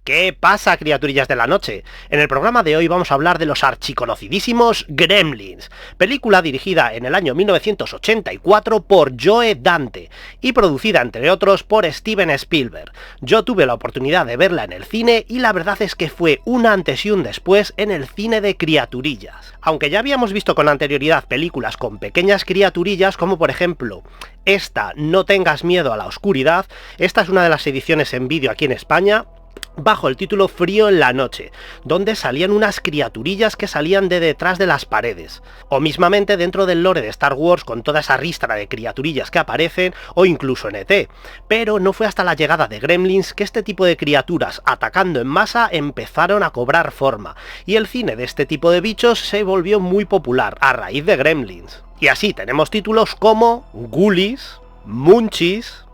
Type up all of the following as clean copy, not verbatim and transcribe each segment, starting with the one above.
¿Qué pasa, criaturillas de la noche? En el programa de hoy vamos a hablar de los archiconocidísimos Gremlins, película dirigida en el año 1984 por Joe Dante y producida entre otros por Steven Spielberg. Yo tuve la oportunidad de verla en el cine y la verdad es que fue un antes y un después en el cine de criaturillas. Aunque ya habíamos visto con anterioridad películas con pequeñas criaturillas, como por ejemplo esta, No tengas miedo a la oscuridad, esta es una de las ediciones en vídeo aquí en España, bajo el título Frío en la noche, donde salían unas criaturillas que salían de detrás de las paredes, o mismamente dentro del lore de Star Wars con toda esa ristra de criaturillas que aparecen, o incluso en ET, pero no fue hasta la llegada de Gremlins que este tipo de criaturas atacando en masa empezaron a cobrar forma, y el cine de este tipo de bichos se volvió muy popular a raíz de Gremlins. Y así tenemos títulos como Ghoulies, Munchies,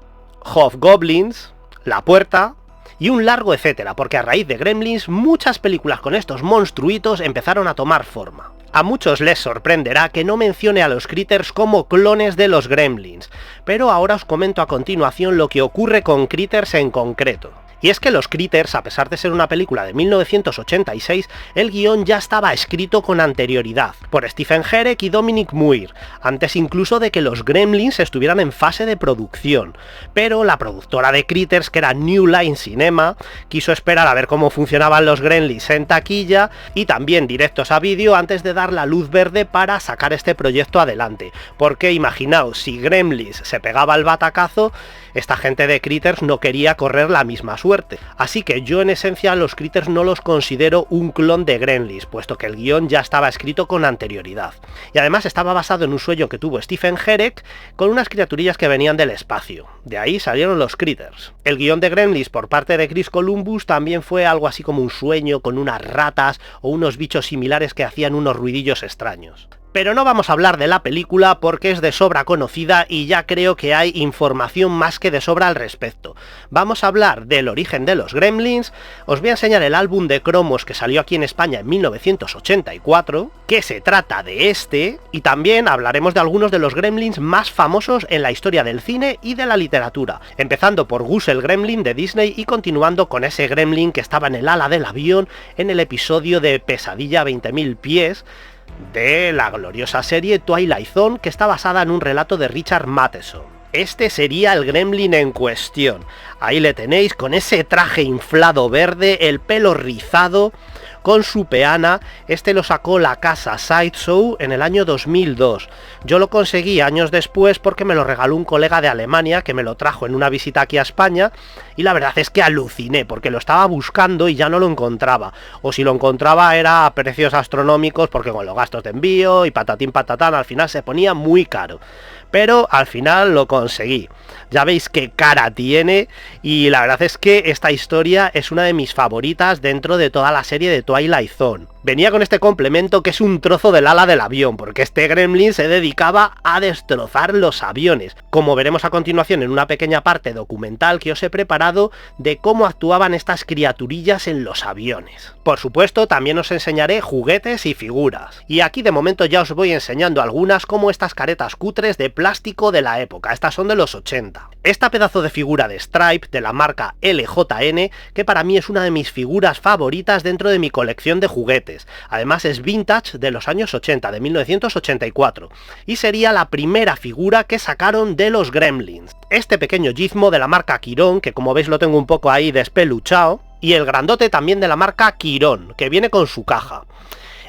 Hobgoblins, La Puerta y un largo etcétera, porque a raíz de Gremlins muchas películas con estos monstruitos empezaron a tomar forma. A muchos les sorprenderá que no mencione a los Critters como clones de los Gremlins, pero ahora os comento a continuación lo que ocurre con Critters en concreto. Y es que los Critters, a pesar de ser una película de 1986, el guión ya estaba escrito con anterioridad, por Stephen Herek y Dominic Muir, antes incluso de que los Gremlins estuvieran en fase de producción. Pero la productora de Critters, que era New Line Cinema, quiso esperar a ver cómo funcionaban los Gremlins en taquilla y también directos a vídeo antes de dar la luz verde para sacar este proyecto adelante. Porque imaginaos, si Gremlins se pegaba el batacazo, esta gente de Critters no quería correr la misma suerte. Así que yo en esencia a los Critters no los considero un clon de Gremlins, puesto que el guión ya estaba escrito con anterioridad. Y además estaba basado en un sueño que tuvo Stephen Herek con unas criaturillas que venían del espacio. De ahí salieron los Critters. El guión de Gremlins por parte de Chris Columbus también fue algo así como un sueño con unas ratas o unos bichos similares que hacían unos ruidillos extraños. Pero no vamos a hablar de la película porque es de sobra conocida y ya creo que hay información más que de sobra al respecto. Vamos a hablar del origen de los Gremlins, os voy a enseñar el álbum de cromos que salió aquí en España en 1984, que se trata de este, y también hablaremos de algunos de los Gremlins más famosos en la historia del cine y de la literatura, empezando por Gus el Gremlin de Disney y continuando con ese Gremlin que estaba en el ala del avión en el episodio de Pesadilla a 20.000 pies, de la gloriosa serie Twilight Zone, que está basada en un relato de Richard Matheson. Este sería el Gremlin en cuestión. Ahí le tenéis con ese traje inflado verde, el pelo rizado, con su peana. Este lo sacó la casa Sideshow en el año 2002. Yo lo conseguí años después porque me lo regaló un colega de Alemania que me lo trajo en una visita aquí a España y la verdad es que aluciné porque lo estaba buscando y ya no lo encontraba. O si lo encontraba era a precios astronómicos porque con los gastos de envío y patatín patatán al final se ponía muy caro. Pero al final lo conseguí. Ya veis qué cara tiene y la verdad es que esta historia es una de mis favoritas dentro de toda la serie de Twilight Zone. Venía con este complemento que es un trozo del ala del avión, porque este Gremlin se dedicaba a destrozar los aviones, como veremos a continuación en una pequeña parte documental que os he preparado de cómo actuaban estas criaturillas en los aviones. Por supuesto, también os enseñaré juguetes y figuras. Y aquí de momento ya os voy enseñando algunas como estas caretas cutres de plástico de la época, estas son de los 80. Esta pedazo de figura de Stripe de la marca LJN, que para mí es una de mis figuras favoritas dentro de mi colección de juguetes. Además es vintage de los años 80, de 1984, y sería la primera figura que sacaron de los Gremlins. Este pequeño gizmo de la marca Quirón, que como veis lo tengo un poco ahí despeluchado, y el grandote también de la marca Quirón, que viene con su caja.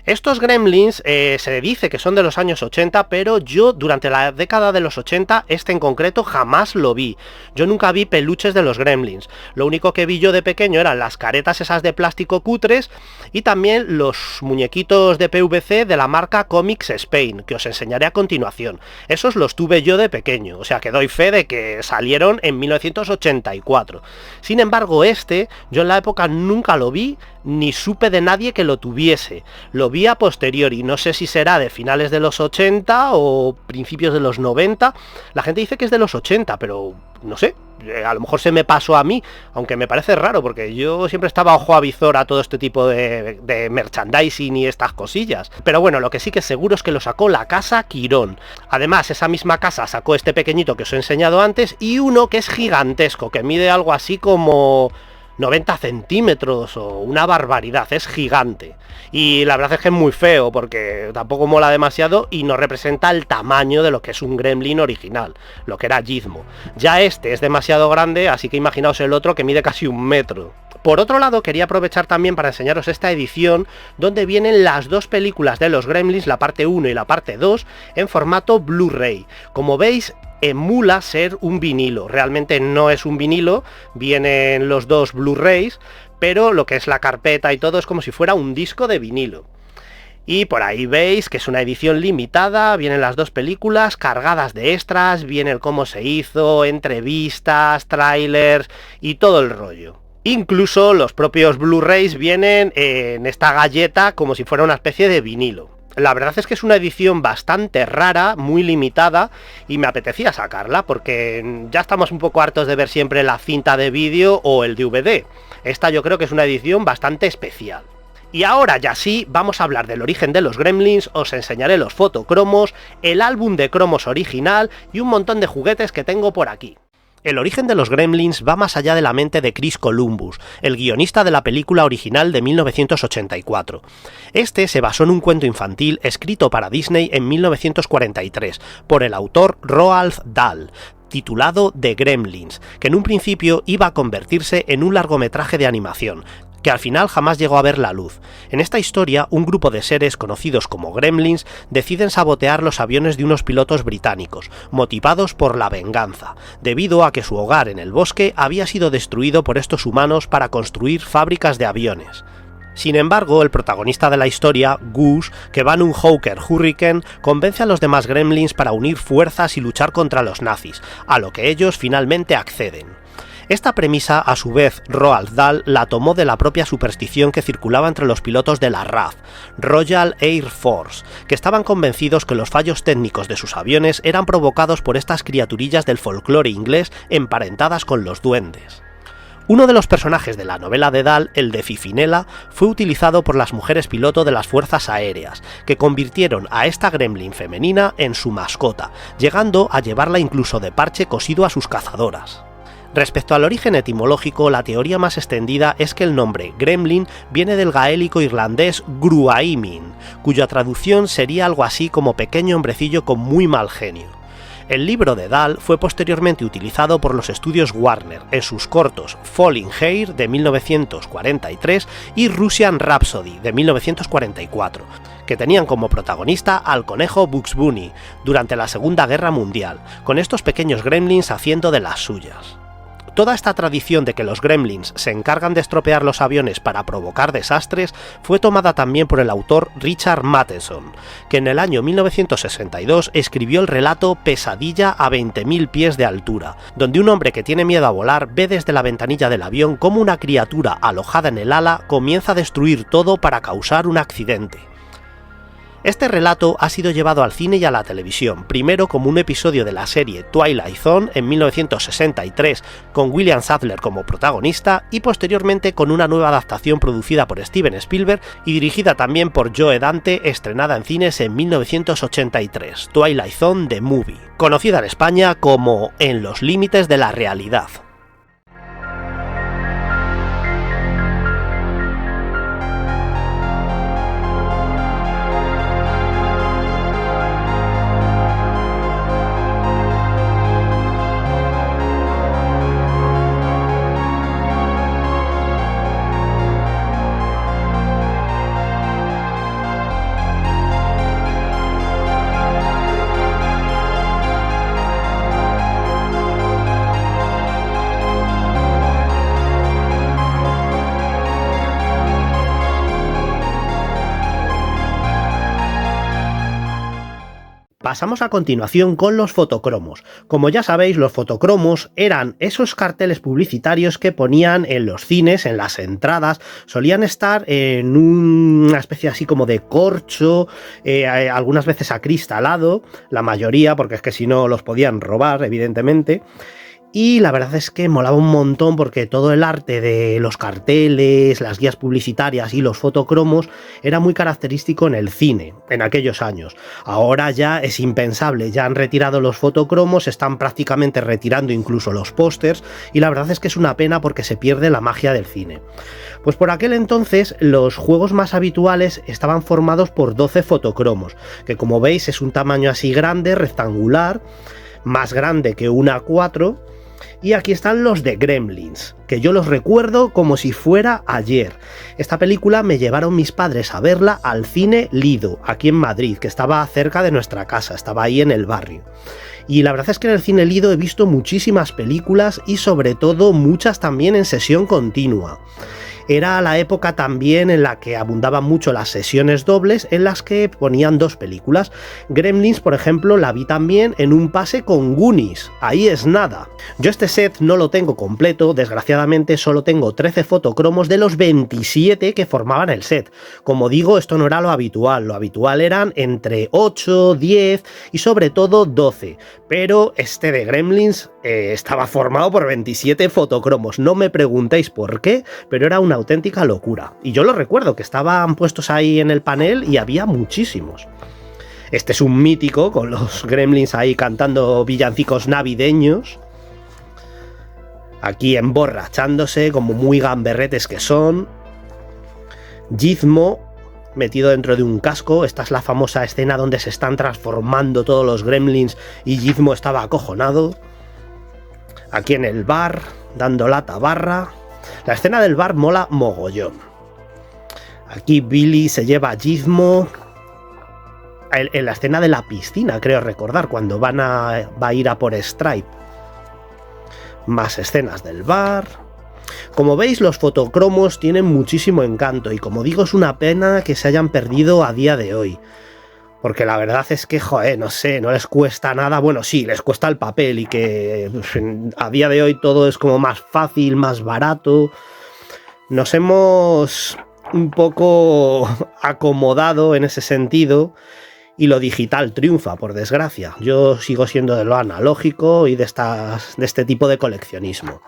Estos Gremlins se dice que son de los años 80, pero yo durante la década de los 80, este en concreto, jamás lo vi. Yo nunca vi peluches de los Gremlins. Lo único que vi yo de pequeño eran las caretas esas de plástico cutres y también los muñequitos de PVC de la marca Comics Spain, que os enseñaré a continuación. Esos los tuve yo de pequeño, o sea que doy fe de que salieron en 1984. Sin embargo, este, yo en la época nunca lo vi, ni supe de nadie que lo tuviese. Lo vi a posteriori, no sé si será de finales de los 80 o principios de los 90. La gente dice que es de los 80, pero no sé, a lo mejor se me pasó a mí, aunque me parece raro porque yo siempre estaba ojo a visor a todo este tipo de merchandising y estas cosillas. Pero bueno, lo que sí que seguro es que lo sacó la casa Quirón. Además, esa misma casa sacó este pequeñito que os he enseñado antes y uno que es gigantesco, que mide algo así como 90 centímetros o una barbaridad, es gigante. Y la verdad es que es muy feo porque tampoco mola demasiado y no representa el tamaño de lo que es un gremlin original, lo que era Gizmo. Ya este es demasiado grande, así que imaginaos el otro que mide casi 1 metro. Por otro lado, quería aprovechar también para enseñaros esta edición donde vienen las dos películas de los Gremlins, la parte 1 y la parte 2, en formato Blu-ray. Como veis, emula ser un vinilo. Realmente no es un vinilo, vienen los dos Blu-rays, pero lo que es la carpeta y todo es como si fuera un disco de vinilo. Y por ahí veis que es una edición limitada, vienen las dos películas cargadas de extras, viene el cómo se hizo, entrevistas, trailers y todo el rollo. Incluso los propios Blu-rays vienen en esta galleta como si fuera una especie de vinilo. La verdad es que es una edición bastante rara, muy limitada, y me apetecía sacarla porque ya estamos un poco hartos de ver siempre la cinta de vídeo o el DVD. Esta yo creo que es una edición bastante especial. Y ahora ya sí, vamos a hablar del origen de los Gremlins, os enseñaré los fotocromos, el álbum de cromos original y un montón de juguetes que tengo por aquí. El origen de los Gremlins va más allá de la mente de Chris Columbus, el guionista de la película original de 1984. Este se basó en un cuento infantil escrito para Disney en 1943 por el autor Roald Dahl, titulado The Gremlins, que en un principio iba a convertirse en un largometraje de animación, que al final jamás llegó a ver la luz. En esta historia, un grupo de seres conocidos como Gremlins deciden sabotear los aviones de unos pilotos británicos, motivados por la venganza, debido a que su hogar en el bosque había sido destruido por estos humanos para construir fábricas de aviones. Sin embargo, el protagonista de la historia, Gus, que va en un Hawker Hurricane, convence a los demás Gremlins para unir fuerzas y luchar contra los nazis, a lo que ellos finalmente acceden. Esta premisa, a su vez, Roald Dahl la tomó de la propia superstición que circulaba entre los pilotos de la RAF, Royal Air Force, que estaban convencidos que los fallos técnicos de sus aviones eran provocados por estas criaturillas del folclore inglés emparentadas con los duendes. Uno de los personajes de la novela de Dahl, el de Fifinella, fue utilizado por las mujeres piloto de las fuerzas aéreas, que convirtieron a esta gremlin femenina en su mascota, llegando a llevarla incluso de parche cosido a sus cazadoras. Respecto al origen etimológico, la teoría más extendida es que el nombre gremlin viene del gaélico irlandés gruaimin, cuya traducción sería algo así como pequeño hombrecillo con muy mal genio. El libro de Dahl fue posteriormente utilizado por los estudios Warner en sus cortos Falling Hair de 1943 y Russian Rhapsody de 1944, que tenían como protagonista al conejo Bugs Bunny durante la Segunda Guerra Mundial, con estos pequeños gremlins haciendo de las suyas. Toda esta tradición de que los Gremlins se encargan de estropear los aviones para provocar desastres fue tomada también por el autor Richard Matheson, que en el año 1962 escribió el relato Pesadilla a 20.000 pies de altura, donde un hombre que tiene miedo a volar ve desde la ventanilla del avión cómo una criatura alojada en el ala comienza a destruir todo para causar un accidente. Este relato ha sido llevado al cine y a la televisión, primero como un episodio de la serie Twilight Zone en 1963 con William Sadler como protagonista y posteriormente con una nueva adaptación producida por Steven Spielberg y dirigida también por Joe Dante, estrenada en cines en 1983, Twilight Zone The Movie, conocida en España como En los límites de la realidad. Pasamos a continuación con los fotocromos. Como ya sabéis, los fotocromos eran esos carteles publicitarios que ponían en los cines, en las entradas, solían estar en una especie así como de corcho, algunas veces acristalado, la mayoría, porque es que si no los podían robar, evidentemente. Y la verdad es que molaba un montón porque todo el arte de los carteles, las guías publicitarias y los fotocromos era muy característico en el cine, en aquellos años. Ahora ya es impensable, ya han retirado los fotocromos, están prácticamente retirando incluso los pósters y la verdad es que es una pena porque se pierde la magia del cine. Pues por aquel entonces los juegos más habituales estaban formados por 12 fotocromos, que como veis es un tamaño así grande, rectangular, más grande que una A4. Y aquí están los de Gremlins, que yo los recuerdo como si fuera ayer. Esta película me llevaron mis padres a verla al cine Lido, aquí en Madrid, que estaba cerca de nuestra casa, estaba ahí en el barrio. Y la verdad es que en el cine Lido he visto muchísimas películas y sobre todo muchas también en sesión continua. Era la época también en la que abundaban mucho las sesiones dobles en las que ponían 2 películas. Gremlins, por ejemplo, la vi también en un pase con Goonies, ahí es nada. Yo este set no lo tengo completo, desgraciadamente solo tengo 13 fotocromos de los 27 que formaban el set. Como digo, esto no era lo habitual eran entre 8, 10 y sobre todo 12, pero este de Gremlins estaba formado por 27 fotocromos, no me preguntéis por qué, pero era una auténtica locura. Y yo lo recuerdo, que estaban puestos ahí en el panel y había muchísimos. Este es un mítico, con los Gremlins ahí cantando villancicos navideños. Aquí emborrachándose, como muy gamberretes que son. Gizmo metido dentro de un casco. Esta es la famosa escena donde se están transformando todos los Gremlins y Gizmo estaba acojonado. Aquí en el bar, dando la tabarra. La escena del bar mola mogollón. Aquí Billy se lleva a Gizmo. En la escena de la piscina, creo recordar, cuando va a ir a por Stripe. Más escenas del bar. Como veis, los fotocromos tienen muchísimo encanto y como digo, es una pena que se hayan perdido a día de hoy. Porque la verdad es que, joder, no sé, no les cuesta nada. Bueno, sí, les cuesta el papel y que a día de hoy todo es como más fácil, más barato. Nos hemos un poco acomodado en ese sentido y lo digital triunfa, por desgracia. Yo sigo siendo de lo analógico y de este tipo de coleccionismo.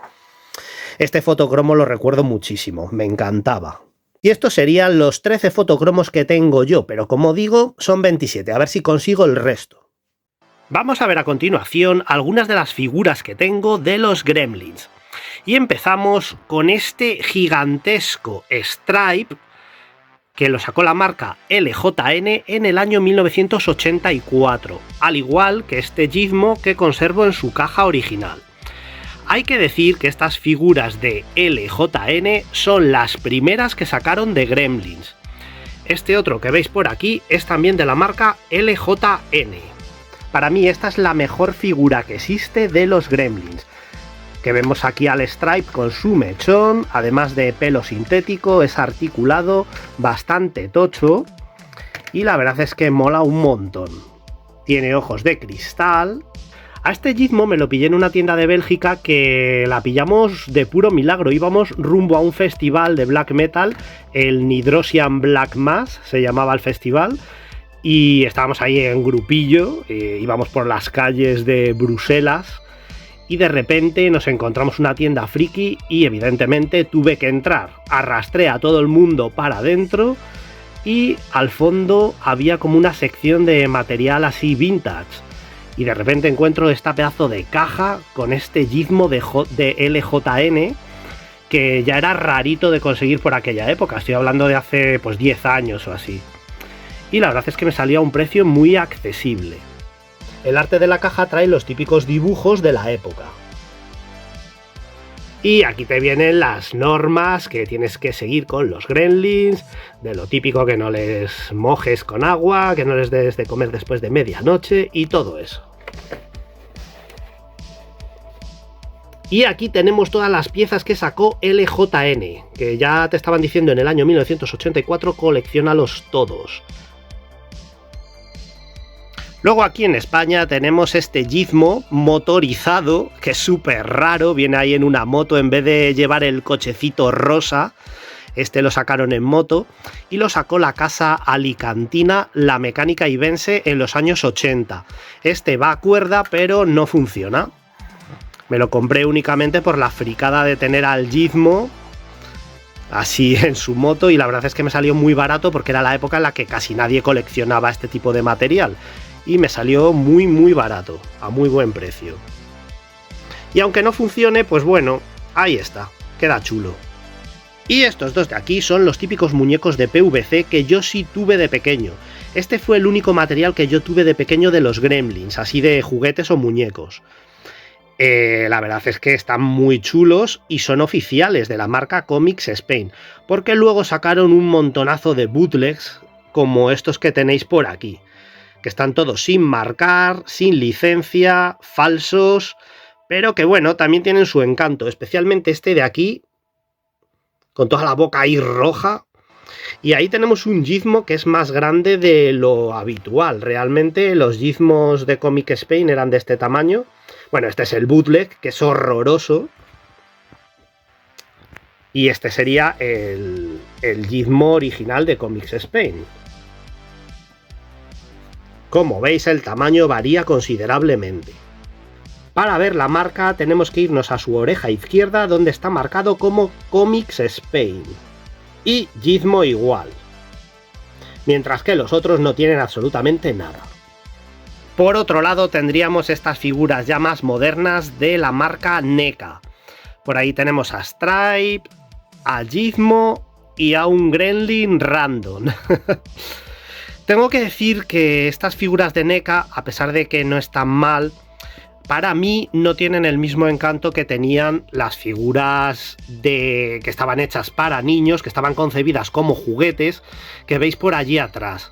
Este fotocromo lo recuerdo muchísimo, me encantaba. Y estos serían los 13 fotocromos que tengo yo, pero como digo, son 27, a ver si consigo el resto. Vamos a ver a continuación algunas de las figuras que tengo de los Gremlins. Y empezamos con este gigantesco Stripe, que lo sacó la marca LJN en el año 1984, al igual que este Gizmo que conservo en su caja original. Hay que decir que estas figuras de LJN son las primeras que sacaron de Gremlins. Este otro que veis por aquí es también de la marca LJN. Para mí esta es la mejor figura que existe de los Gremlins. Que vemos aquí al Stripe con su mechón, además de pelo sintético, es articulado, bastante tocho. Y la verdad es que mola un montón. Tiene ojos de cristal. A este Gizmo me lo pillé en una tienda de Bélgica que la pillamos de puro milagro. Íbamos rumbo a un festival de black metal, el Nidrosian Black Mass se llamaba el festival, y estábamos ahí en grupillo, íbamos por las calles de Bruselas y de repente nos encontramos una tienda friki y evidentemente tuve que entrar. Arrastré a todo el mundo para adentro y al fondo había como una sección de material así vintage. Y de repente encuentro esta pedazo de caja con este Gizmo de LJN que ya era rarito de conseguir por aquella época. Estoy hablando de hace pues 10 años o así. Y la verdad es que me salía a un precio muy accesible. El arte de la caja trae los típicos dibujos de la época. Y aquí te vienen las normas que tienes que seguir con los Gremlins, de lo típico que no les mojes con agua, que no les des de comer después de medianoche y todo eso. Y aquí tenemos todas las piezas que sacó LJN, que ya te estaban diciendo en el año 1984, colecciónalos todos. Luego aquí en España tenemos este Gizmo motorizado, que es súper raro, viene ahí en una moto en vez de llevar el cochecito rosa. Este lo sacaron en moto y lo sacó la casa alicantina La Mecánica Ibense en los años 80. Este va a cuerda pero no funciona. Me lo compré únicamente por la fricada de tener al Gizmo así en su moto, y la verdad es que me salió muy barato porque era la época en la que casi nadie coleccionaba este tipo de material. Y me salió muy barato, a muy buen precio. Y aunque no funcione, pues bueno, ahí está, queda chulo. Y estos dos de aquí son los típicos muñecos de PVC que yo sí tuve de pequeño. Este fue el único material que yo tuve de pequeño de los Gremlins, así de juguetes o muñecos. La verdad es que están muy chulos y son oficiales de la marca Comics Spain, porque luego sacaron un montonazo de bootlegs como estos que tenéis por aquí, que están todos sin marcar, sin licencia, falsos, pero que bueno, también tienen su encanto, especialmente este de aquí, con toda la boca ahí roja. Y ahí tenemos un Gizmo que es más grande de lo habitual. Realmente los Gizmos de Comic Spain eran de este tamaño. Bueno, este es el bootleg, que es horroroso. Y este sería el Gizmo original de Comics Spain. Como veis, el tamaño varía considerablemente. Para ver la marca tenemos que irnos a su oreja izquierda, donde está marcado como Comics Spain. Y Gizmo igual. Mientras que los otros no tienen absolutamente nada. Por otro lado tendríamos estas figuras ya más modernas de la marca NECA. Por ahí tenemos a Stripe, a Gizmo y a un Gremlin random. Tengo que decir que estas figuras de NECA, a pesar de que no están mal, para mí no tienen el mismo encanto que tenían las figuras que estaban hechas para niños, que estaban concebidas como juguetes, que veis por allí atrás.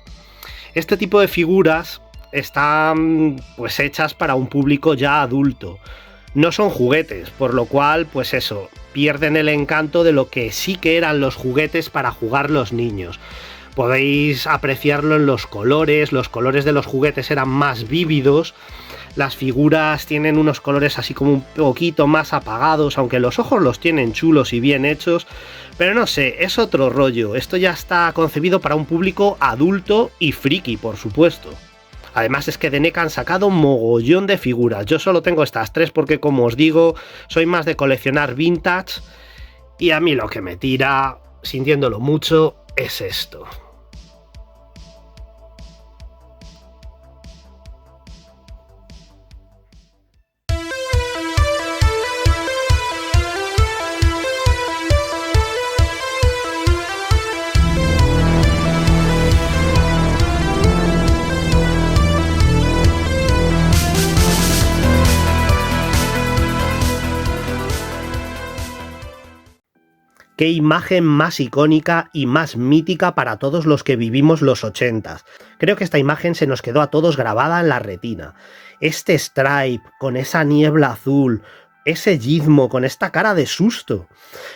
Este tipo de figuras están pues hechas para un público ya adulto. No son juguetes, por lo cual, pues eso, pierden el encanto de lo que sí que eran los juguetes para jugar los niños. Podéis apreciarlo en los colores de los juguetes eran más vívidos. Las figuras tienen unos colores así como un poquito más apagados, aunque los ojos los tienen chulos y bien hechos, pero no sé, es otro rollo. Esto ya está concebido para un público adulto y friki, por supuesto. Además es que de NECA han sacado un mogollón de figuras. Yo solo tengo estas tres porque, como os digo, soy más de coleccionar vintage, y a mí lo que me tira, sintiéndolo mucho, es esto. Qué imagen más icónica y más mítica para todos los que vivimos los 80s. Creo que esta imagen se nos quedó a todos grabada en la retina. Este Stripe con esa niebla azul, ese Gizmo con esta cara de susto.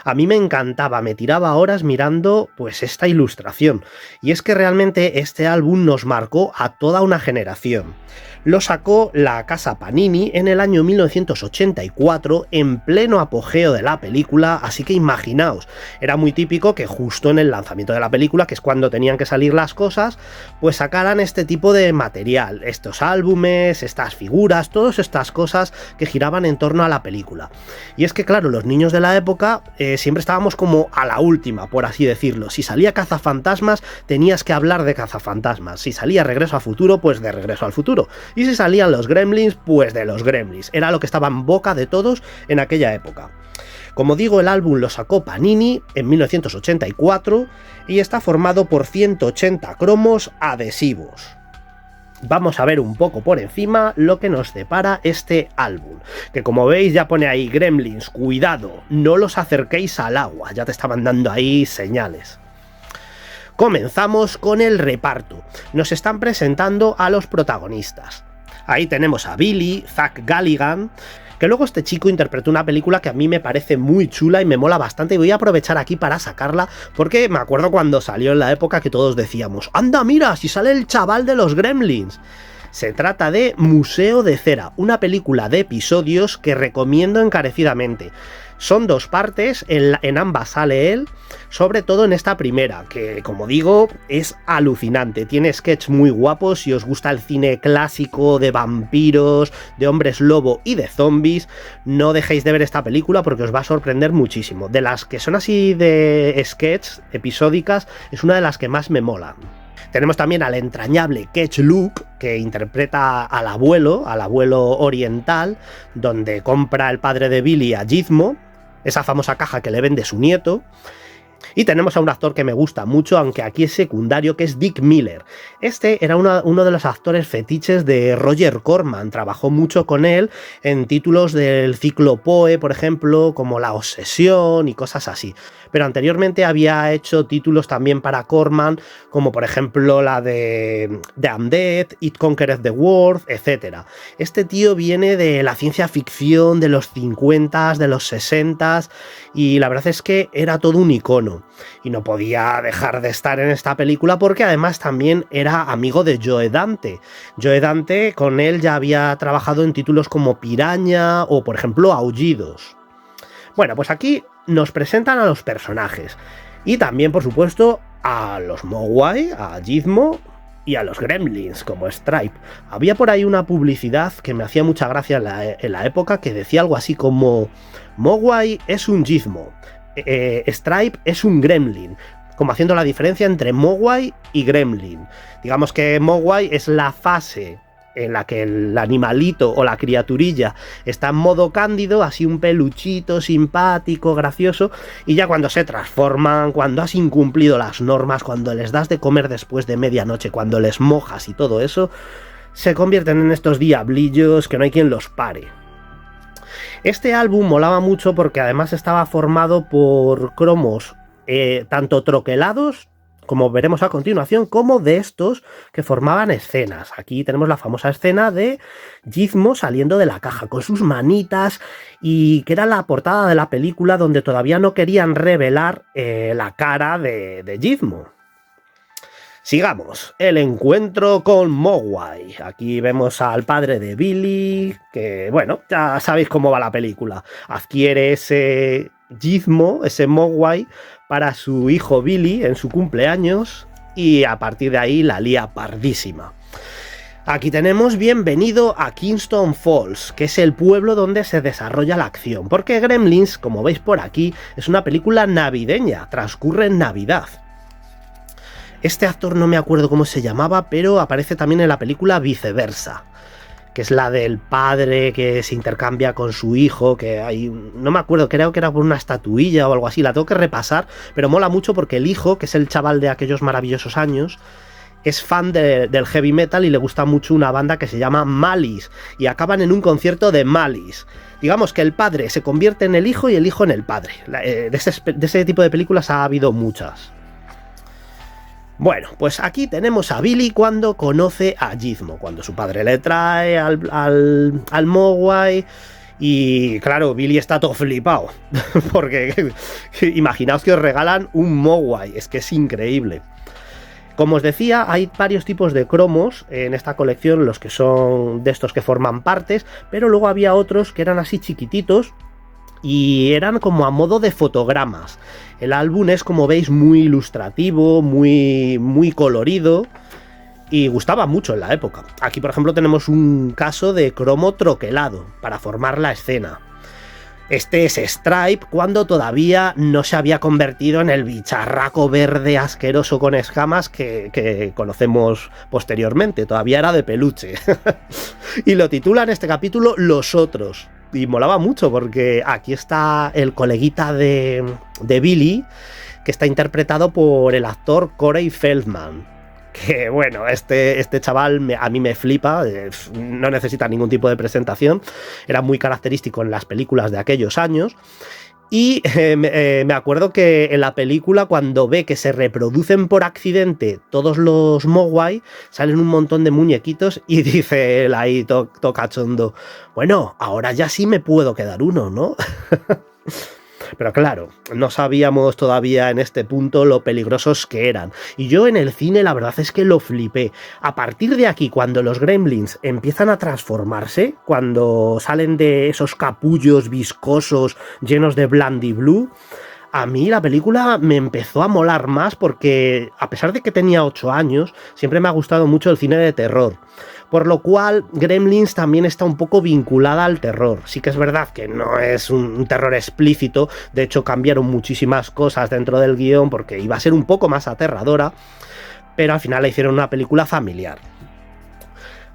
A mí me encantaba, me tiraba horas mirando pues esta ilustración. Y es que realmente este álbum nos marcó a toda una generación. Lo sacó la casa Panini en el año 1984, en pleno apogeo de la película, así que imaginaos, era muy típico que justo en el lanzamiento de la película, que es cuando tenían que salir las cosas, pues sacaran este tipo de material, estos álbumes, estas figuras, todas estas cosas que giraban en torno a la película. Y es que claro, los niños de la época siempre estábamos como a la última, por así decirlo. Si salía Cazafantasmas, tenías que hablar de Cazafantasmas. Si salía Regreso al Futuro, pues de Regreso al Futuro. Y si salían los Gremlins, pues de los Gremlins. Era lo que estaba en boca de todos en aquella época. Como digo, el álbum lo sacó Panini en 1984 y está formado por 180 cromos adhesivos. Vamos a ver un poco por encima lo que nos depara este álbum, que como veis ya pone ahí: Gremlins, cuidado, no los acerquéis al agua. Ya te estaban dando ahí señales. Comenzamos con el reparto. Nos están presentando a los protagonistas. Ahí tenemos a Billy, Zach Galligan, que luego este chico interpretó una película que a mí me parece muy chula y me mola bastante, y voy a aprovechar aquí para sacarla porque me acuerdo cuando salió en la época que todos decíamos: ¡anda, mira, si sale el chaval de los Gremlins! Se trata de Museo de Cera, una película de episodios que recomiendo encarecidamente. Son 2 partes, en ambas sale él, sobre todo en esta primera, que como digo, es alucinante. Tiene sketches muy guapos. Si os gusta el cine clásico de vampiros, de hombres lobo y de zombies, no dejéis de ver esta película porque os va a sorprender muchísimo. De las que son así de sketches episódicas, es una de las que más me molan. Tenemos también al entrañable Ketch Luke, que interpreta al abuelo oriental, donde compra el padre de Billy a Gizmo, esa famosa caja que le vende su nieto. Y tenemos a un actor que me gusta mucho, aunque aquí es secundario, que es Dick Miller. Este era uno de los actores fetiches de Roger Corman. Trabajó mucho con él en títulos del ciclo Poe, por ejemplo, como La Obsesión y cosas así. Pero anteriormente había hecho títulos también para Corman, como por ejemplo la de The Undead, It Conquereth the World, etc. Este tío viene de la ciencia ficción de los 50s, de los 60s, y la verdad es que era todo un icono. Y no podía dejar de estar en esta película porque además también era amigo de Joe Dante. Joe Dante, con él ya había trabajado en títulos como Piraña o por ejemplo Aullidos. Bueno, pues aquí nos presentan a los personajes y también por supuesto a los Mogwai, a Gizmo y a los Gremlins como Stripe. Había por ahí una publicidad que me hacía mucha gracia en la época, que decía algo así como: Mogwai es un Gizmo, Stripe es un Gremlin, como haciendo la diferencia entre Mogwai y Gremlin. Digamos que Mogwai es la fase en la que el animalito o la criaturilla está en modo cándido, así un peluchito simpático, gracioso, y ya cuando se transforman, cuando has incumplido las normas, cuando les das de comer después de medianoche, cuando les mojas y todo eso, se convierten en estos diablillos que no hay quien los pare. Este álbum molaba mucho porque además estaba formado por cromos tanto troquelados, como veremos a continuación, como de estos que formaban escenas. Aquí tenemos la famosa escena de Gizmo saliendo de la caja con sus manitas, y que era la portada de la película, donde todavía no querían revelar la cara de Gizmo. Sigamos, el encuentro con Mogwai. Aquí vemos al padre de Billy, que bueno, ya sabéis cómo va la película. Adquiere ese Gizmo, ese Mogwai, para su hijo Billy en su cumpleaños, y a partir de ahí la lía pardísima. Aquí tenemos Bienvenido a Kingston Falls, que es el pueblo donde se desarrolla la acción, porque Gremlins, como veis por aquí, es una película navideña, transcurre en Navidad. Este actor no me acuerdo cómo se llamaba, pero aparece también en la película Viceversa, que es la del padre que se intercambia con su hijo, que hay, no me acuerdo, creo que era por una estatuilla o algo así, la tengo que repasar, pero mola mucho porque el hijo, que es el chaval de aquellos maravillosos años, es fan del heavy metal y le gusta mucho una banda que se llama Malice, y acaban en un concierto de Malice. Digamos que el padre se convierte en el hijo y el hijo en el padre. De ese tipo de películas ha habido muchas. Bueno, pues aquí tenemos a Billy cuando conoce a Gizmo, cuando su padre le trae al Mogwai, y claro, Billy está todo flipado, porque imaginaos que os regalan un Mogwai, es que es increíble. Como os decía, hay varios tipos de cromos en esta colección, los que son de estos que forman partes, pero luego había otros que eran así chiquititos, y eran como a modo de fotogramas. El álbum es, como veis, muy ilustrativo, muy colorido, y gustaba mucho en la época. Aquí, por ejemplo, tenemos un caso de cromo troquelado para formar la escena. Este es Stripe cuando todavía no se había convertido en el bicharraco verde asqueroso con escamas que conocemos posteriormente. Todavía era de peluche. Y lo titulan este capítulo Los Otros. Y molaba mucho porque aquí está el coleguita de Billy, que está interpretado por el actor Corey Feldman. Que bueno, este chaval a mí me flipa, no necesita ningún tipo de presentación, era muy característico en las películas de aquellos años. Y me acuerdo que en la película, cuando ve que se reproducen por accidente todos los Mogwai, salen un montón de muñequitos y dice él ahí, cachondo: bueno, ahora ya sí me puedo quedar uno, ¿no? Pero claro, no sabíamos todavía en este punto lo peligrosos que eran. Y yo en el cine la verdad es que lo flipé. A partir de aquí, cuando los gremlins empiezan a transformarse, cuando salen de esos capullos viscosos llenos de Blandy Blue, a mí la película me empezó a molar más porque, a pesar de que tenía 8 años, siempre me ha gustado mucho el cine de terror. Por lo cual, Gremlins también está un poco vinculada al terror. Sí que es verdad que no es un terror explícito, de hecho cambiaron muchísimas cosas dentro del guión porque iba a ser un poco más aterradora, pero al final le hicieron una película familiar.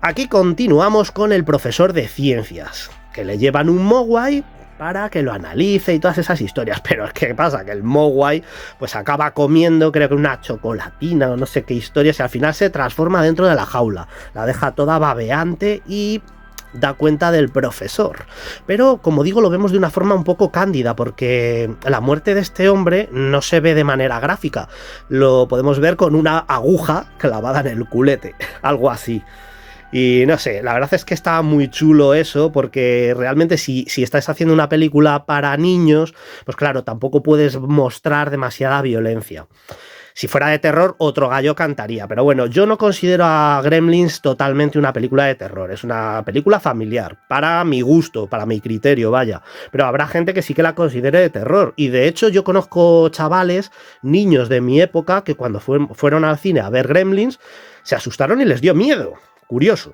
Aquí continuamos con el profesor de ciencias, que le llevan un Mogwai para que lo analice y todas esas historias, pero es que pasa que el Mogwai pues acaba comiendo, creo que una chocolatina o no sé qué historias, y al final se transforma dentro de la jaula, la deja toda babeante y da cuenta del profesor. Pero como digo, lo vemos de una forma un poco cándida, porque la muerte de este hombre no se ve de manera gráfica, lo podemos ver con una aguja clavada en el culete, algo así. Y no sé, la verdad es que está muy chulo eso, porque realmente si estás haciendo una película para niños, pues claro, tampoco puedes mostrar demasiada violencia. Si fuera de terror, otro gallo cantaría. Pero bueno, yo no considero a Gremlins totalmente una película de terror. Es una película familiar, para mi gusto, para mi criterio, vaya. Pero habrá gente que sí que la considere de terror. Y de hecho yo conozco chavales, niños de mi época, que cuando fueron al cine a ver Gremlins, se asustaron y les dio miedo. Curioso.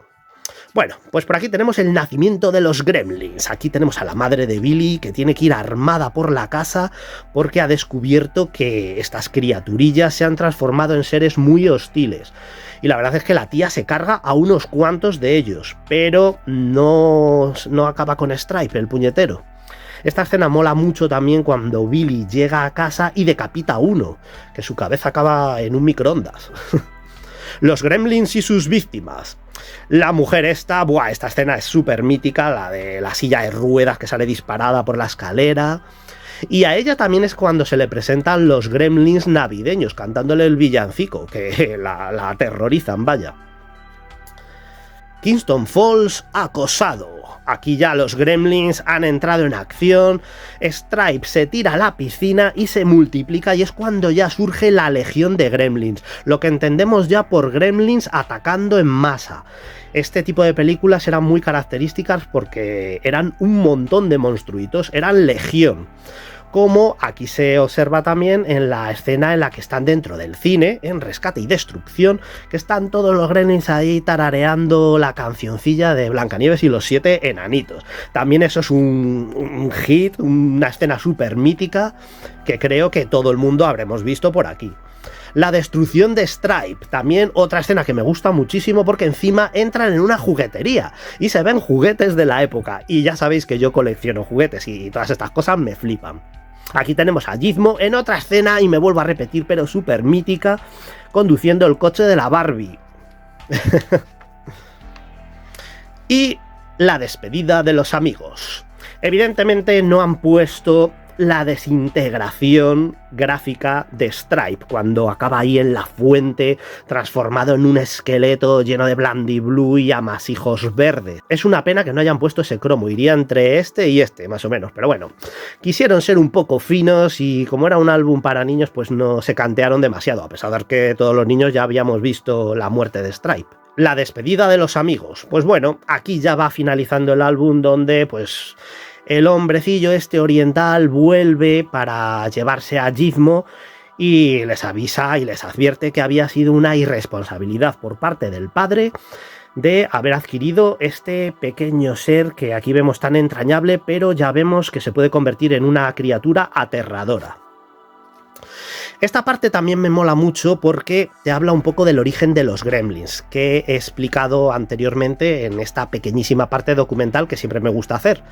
Bueno, pues por aquí tenemos el nacimiento de los gremlins. Aquí tenemos a la madre de Billy, que tiene que ir armada por la casa porque ha descubierto que estas criaturillas se han transformado en seres muy hostiles. Y la verdad es que la tía se carga a unos cuantos de ellos, pero no acaba con Stripe, el puñetero. Esta escena mola mucho también cuando Billy llega a casa y decapita a uno, que su cabeza acaba en un microondas. Los gremlins y sus víctimas. La mujer esta escena es súper mítica, la de la silla de ruedas que sale disparada por la escalera. Y a ella también es cuando se le presentan los gremlins navideños, cantándole el villancico, que la aterrorizan, vaya. Kingston Falls acosado. Aquí ya los gremlins han entrado en acción, Stripe se tira a la piscina y se multiplica, y es cuando ya surge la legión de gremlins, lo que entendemos ya por gremlins atacando en masa. Este tipo de películas eran muy características porque eran un montón de monstruitos, eran legión. Como aquí se observa también en la escena en la que están dentro del cine, en Rescate y Destrucción, que están todos los gremlins ahí tarareando la cancioncilla de Blancanieves y los 7 enanitos. También eso es un hit, una escena súper mítica que creo que todo el mundo habremos visto por aquí. La destrucción de Stripe, también otra escena que me gusta muchísimo porque encima entran en una juguetería y se ven juguetes de la época, y ya sabéis que yo colecciono juguetes y todas estas cosas me flipan. Aquí tenemos a Gizmo en otra escena, y me vuelvo a repetir, pero súper mítica, conduciendo el coche de la Barbie. Y la despedida de los amigos. Evidentemente no han puesto la desintegración gráfica de Stripe, cuando acaba ahí en la fuente, transformado en un esqueleto lleno de Blandy Blue y amasijos verdes. Es una pena que no hayan puesto ese cromo, iría entre este y este, más o menos, pero bueno, quisieron ser un poco finos y como era un álbum para niños, pues no se cantearon demasiado, a pesar de que todos los niños ya habíamos visto la muerte de Stripe. La despedida de los amigos. Pues bueno, aquí ya va finalizando el álbum, donde pues el hombrecillo este oriental vuelve para llevarse a Gizmo y les avisa y les advierte que había sido una irresponsabilidad por parte del padre de haber adquirido este pequeño ser que aquí vemos tan entrañable, pero ya vemos que se puede convertir en una criatura aterradora. Esta parte también me mola mucho porque te habla un poco del origen de los gremlins, que he explicado anteriormente en esta pequeñísima parte documental que siempre me gusta hacer.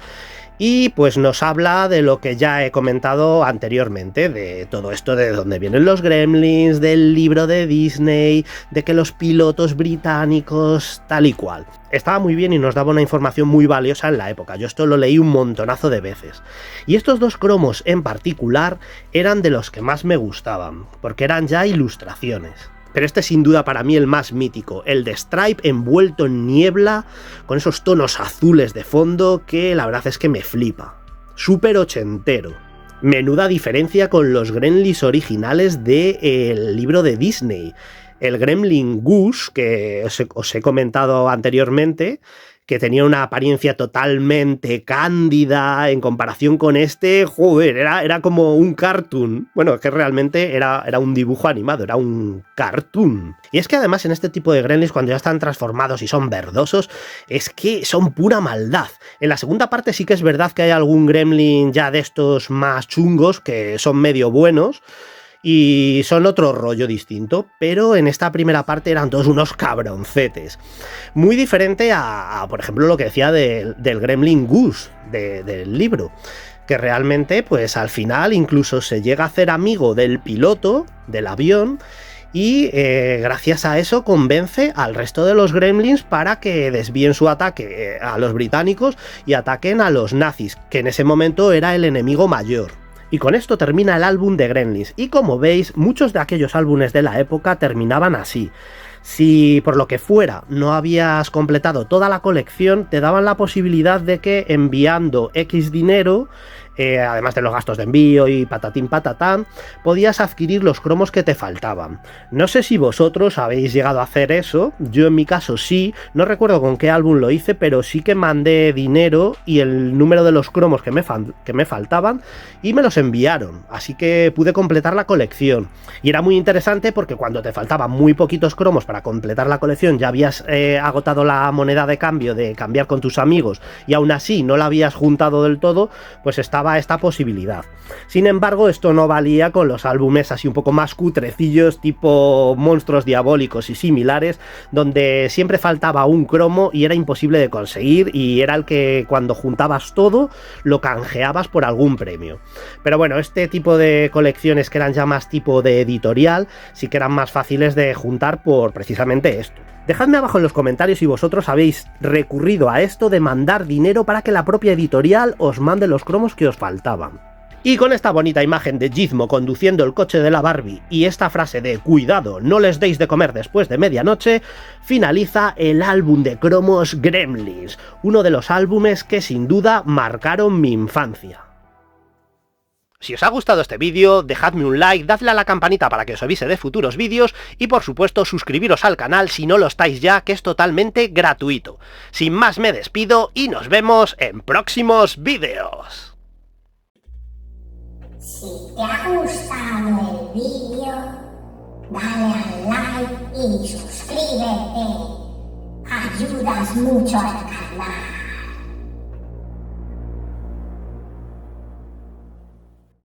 Y pues nos habla de lo que ya he comentado anteriormente, de todo esto de dónde vienen los gremlins, del libro de Disney, de que los pilotos británicos, tal y cual. Estaba muy bien y nos daba una información muy valiosa en la época. Yo esto lo leí un montonazo de veces. Y estos dos cromos en particular eran de los que más me gustaban, porque eran ya ilustraciones. Pero este es sin duda para mí el más mítico, el de Stripe envuelto en niebla, con esos tonos azules de fondo que la verdad es que me flipa. Súper ochentero. Menuda diferencia con los Gremlins originales del libro de Disney. El Gremlin Goose, que os he comentado anteriormente, que tenía una apariencia totalmente cándida en comparación con este, joder, era como un cartoon. Bueno, que realmente era un dibujo animado, era un cartoon. Y es que además en este tipo de gremlins, cuando ya están transformados y son verdosos, es que son pura maldad. En la segunda parte sí que es verdad que hay algún gremlin ya de estos más chungos, que son medio buenos, y son otro rollo distinto, pero en esta primera parte eran todos unos cabroncetes. Muy diferente a por ejemplo, lo que decía del Gremlin Goose, del libro, que realmente, pues al final incluso se llega a hacer amigo del piloto del avión, y gracias a eso convence al resto de los gremlins para que desvíen su ataque a los británicos y ataquen a los nazis, que en ese momento era el enemigo mayor. Y con esto termina el álbum de Gremlins, y como veis, muchos de aquellos álbumes de la época terminaban así. Si por lo que fuera no habías completado toda la colección, te daban la posibilidad de que enviando X dinero, además de los gastos de envío y patatín patatán, podías adquirir los cromos que te faltaban. No sé si vosotros habéis llegado a hacer eso, yo en mi caso sí, no recuerdo con qué álbum lo hice, pero sí que mandé dinero y el número de los cromos que me faltaban, y me los enviaron, así que pude completar la colección. Y era muy interesante porque cuando te faltaban muy poquitos cromos para completar la colección, ya habías agotado la moneda de cambio de cambiar con tus amigos y aún así no la habías juntado del todo, pues estaba esta posibilidad. Sin embargo, esto no valía con los álbumes así un poco más cutrecillos, tipo Monstruos Diabólicos y similares, donde siempre faltaba un cromo y era imposible de conseguir, y era el que cuando juntabas todo lo canjeabas por algún premio. Pero bueno, este tipo de colecciones que eran ya más tipo de editorial sí que eran más fáciles de juntar por precisamente esto. Dejadme abajo en los comentarios si vosotros habéis recurrido a esto de mandar dinero para que la propia editorial os mande los cromos que os faltaban. Y con esta bonita imagen de Gizmo conduciendo el coche de la Barbie y esta frase de "cuidado, no les deis de comer después de medianoche", finaliza el álbum de cromos Gremlins, uno de los álbumes que sin duda marcaron mi infancia. Si os ha gustado este vídeo, dejadme un like, dadle a la campanita para que os avise de futuros vídeos y por supuesto suscribiros al canal si no lo estáis ya, que es totalmente gratuito. Sin más me despido y nos vemos en próximos vídeos. Si te ha gustado el vídeo, dale al like y suscríbete. Ayudas mucho al canal.